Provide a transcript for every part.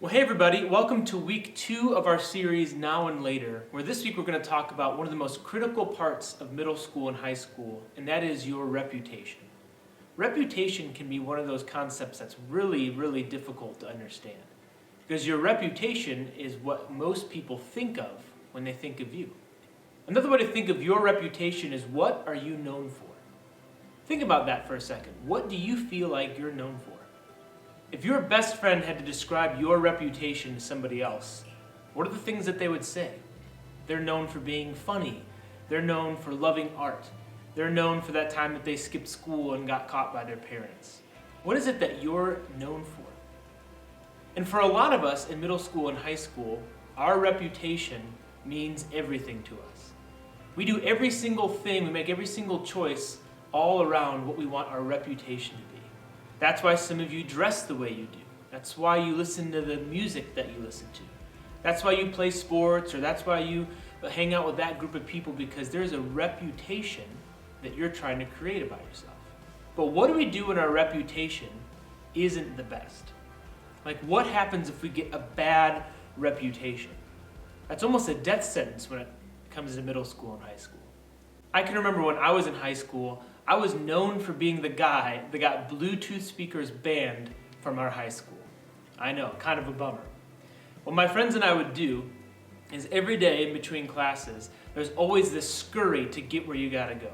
Well, hey everybody, welcome to week 2 of our series Now and Later, where this week we're going to talk about one of the most critical parts of middle school and high school, and that is your reputation. Reputation can be one of those concepts that's really difficult to understand, because your reputation is what most people think of when they think of you. Another way to think of your reputation is, what are you known for? Think about that for a second. What do you feel like you're known for? If your best friend had to describe your reputation to somebody else, what are the things that they would say? They're known for being funny. They're known for loving art. They're known for that time that they skipped school and got caught by their parents. What is it that you're known for? And for a lot of us in middle school and high school, our reputation means everything to us. We do every single thing, we make every single choice all around what we want our reputation to be. That's why some of you dress the way you do. That's why you listen to the music that you listen to. That's why you play sports, or that's why you hang out with that group of people, because there's a reputation that you're trying to create about yourself. But what do we do when our reputation isn't the best? Like, what happens if we get a bad reputation? That's almost a death sentence when it comes to middle school and high school. I can remember when I was in high school, I was known for being the guy that got Bluetooth speakers banned from our high school. I know, kind of a bummer. What my friends and I would do is every day in between classes, there's always this scurry to get where you gotta go.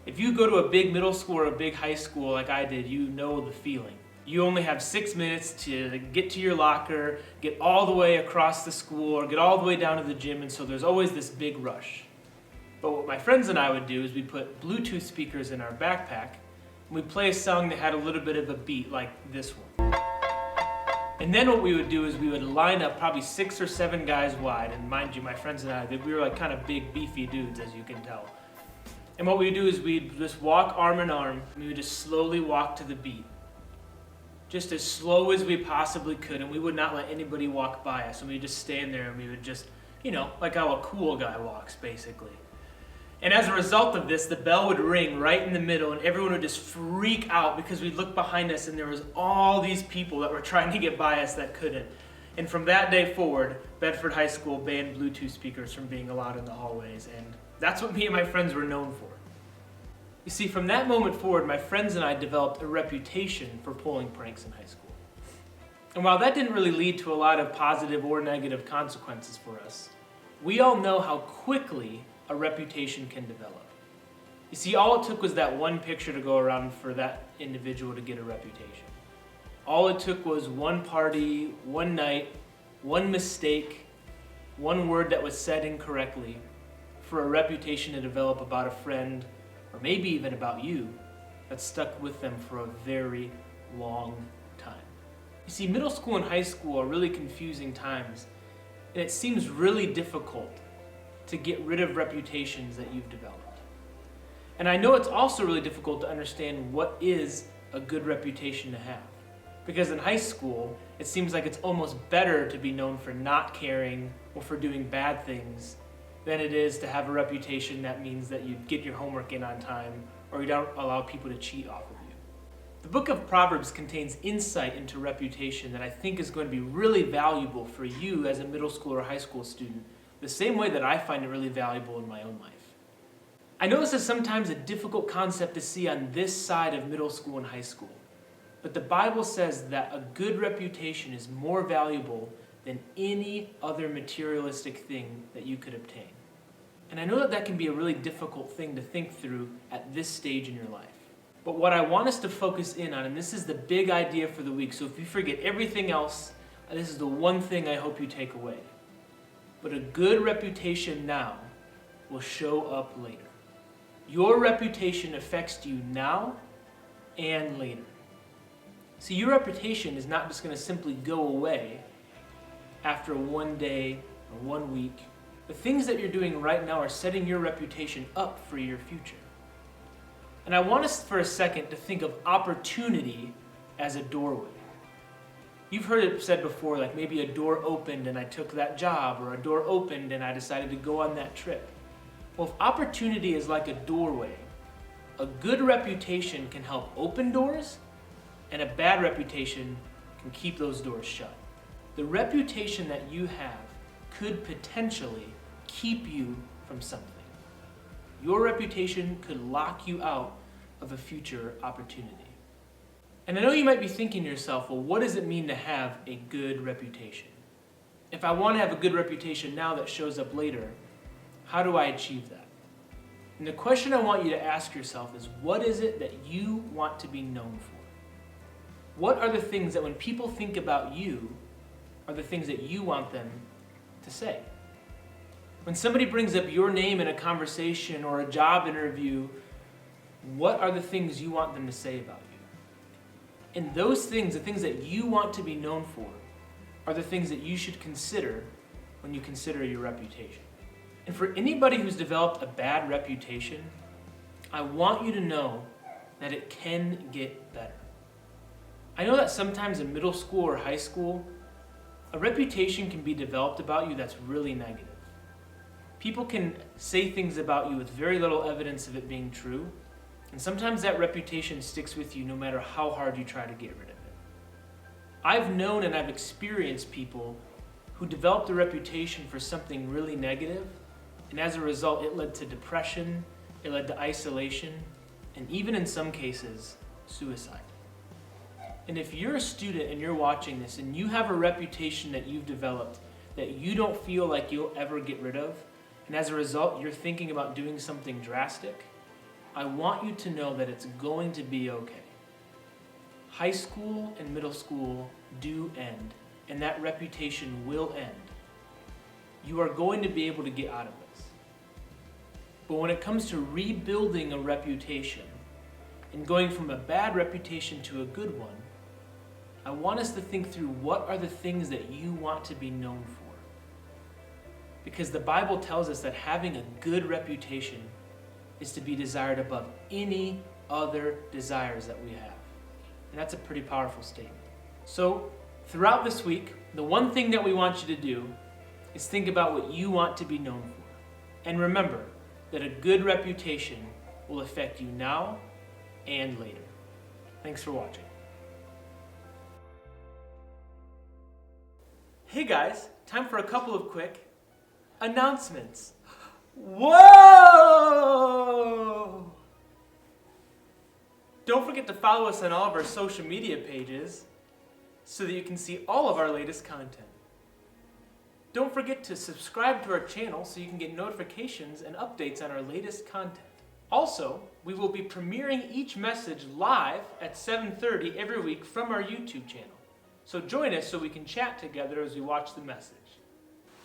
If you go to a big middle school or a big high school like I did, you know the feeling. You only have 6 minutes to get to your locker, get all the way across the school, or get all the way down to the gym, and so there's always this big rush. But what my friends and I would do is we'd put Bluetooth speakers in our backpack, and we'd play a song that had a little bit of a beat like this one. And then what we would do is we would line up probably 6 or 7 guys wide, and mind you, my friends and I, we were like kind of big, beefy dudes, as you can tell. And what we would do is we'd just walk arm in arm, and we would just slowly walk to the beat. Just as slow as we possibly could, and we would not let anybody walk by us, and we'd just stand there and we would just, like how a cool guy walks, basically. And as a result of this, the bell would ring right in the middle, and everyone would just freak out because we'd look behind us and there was all these people that were trying to get by us that couldn't. And from that day forward, Bedford High School banned Bluetooth speakers from being allowed in the hallways, and that's what me and my friends were known for. You see, from that moment forward, my friends and I developed a reputation for pulling pranks in high school. And while that didn't really lead to a lot of positive or negative consequences for us, we all know how quickly a reputation can develop. You see, all it took was that one picture to go around for that individual to get a reputation. All it took was one party, one night, one mistake, one word that was said incorrectly for a reputation to develop about a friend, or maybe even about you, that stuck with them for a very long time. You see, middle school and high school are really confusing times, and it seems really difficult to get rid of reputations that you've developed. And I know it's also really difficult to understand what is a good reputation to have. Because in high school, it seems like it's almost better to be known for not caring or for doing bad things than it is to have a reputation that means that you get your homework in on time, or you don't allow people to cheat off of you. The book of Proverbs contains insight into reputation that I think is going to be really valuable for you as a middle school or high school student, the same way that I find it really valuable in my own life. I know this is sometimes a difficult concept to see on this side of middle school and high school, but the Bible says that a good reputation is more valuable than any other materialistic thing that you could obtain. And I know that that can be a really difficult thing to think through at this stage in your life. But what I want us to focus in on, and this is the big idea for the week, so if you forget everything else, this is the one thing I hope you take away. But a good reputation now will show up later. Your reputation affects you now and later. See, your reputation is not just going to simply go away after one day or 1 week. The things that you're doing right now are setting your reputation up for your future. And I want us for a second to think of opportunity as a doorway. You've heard it said before, like maybe a door opened and I took that job, or a door opened and I decided to go on that trip. Well, if opportunity is like a doorway, a good reputation can help open doors, and a bad reputation can keep those doors shut. The reputation that you have could potentially keep you from something. Your reputation could lock you out of a future opportunity. And I know you might be thinking to yourself, well, what does it mean to have a good reputation? If I want to have a good reputation now that shows up later, how do I achieve that? And the question I want you to ask yourself is, what is it that you want to be known for? What are the things that when people think about you are the things that you want them to say? When somebody brings up your name in a conversation or a job interview, what are the things you want them to say about you? And those things, the things that you want to be known for, are the things that you should consider when you consider your reputation. And for anybody who's developed a bad reputation, I want you to know that it can get better. I know that sometimes in middle school or high school, a reputation can be developed about you that's really negative. People can say things about you with very little evidence of it being true, and sometimes that reputation sticks with you no matter how hard you try to get rid of it. I've known and I've experienced people who developed a reputation for something really negative, and as a result it led to depression, it led to isolation, and even in some cases, suicide. And if you're a student and you're watching this and you have a reputation that you've developed that you don't feel like you'll ever get rid of, and as a result you're thinking about doing something drastic, I want you to know that it's going to be okay. High school and middle school do end, and that reputation will end. You are going to be able to get out of this. But when it comes to rebuilding a reputation and going from a bad reputation to a good one, I want us to think through what are the things that you want to be known for. Because the Bible tells us that having a good reputation is to be desired above any other desires that we have. And that's a pretty powerful statement. So, throughout this week, the one thing that we want you to do is think about what you want to be known for. And remember that a good reputation will affect you now and later. Thanks for watching. Hey guys, time for a couple of quick announcements. Whoa! Don't forget to follow us on all of our social media pages so that you can see all of our latest content. Don't forget to subscribe to our channel so you can get notifications and updates on our latest content. Also, we will be premiering each message live at 7:30 every week from our YouTube channel. So join us so we can chat together as we watch the message.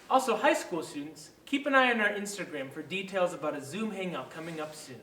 Also, high school students, keep an eye on our Instagram for details about a Zoom hangout coming up soon.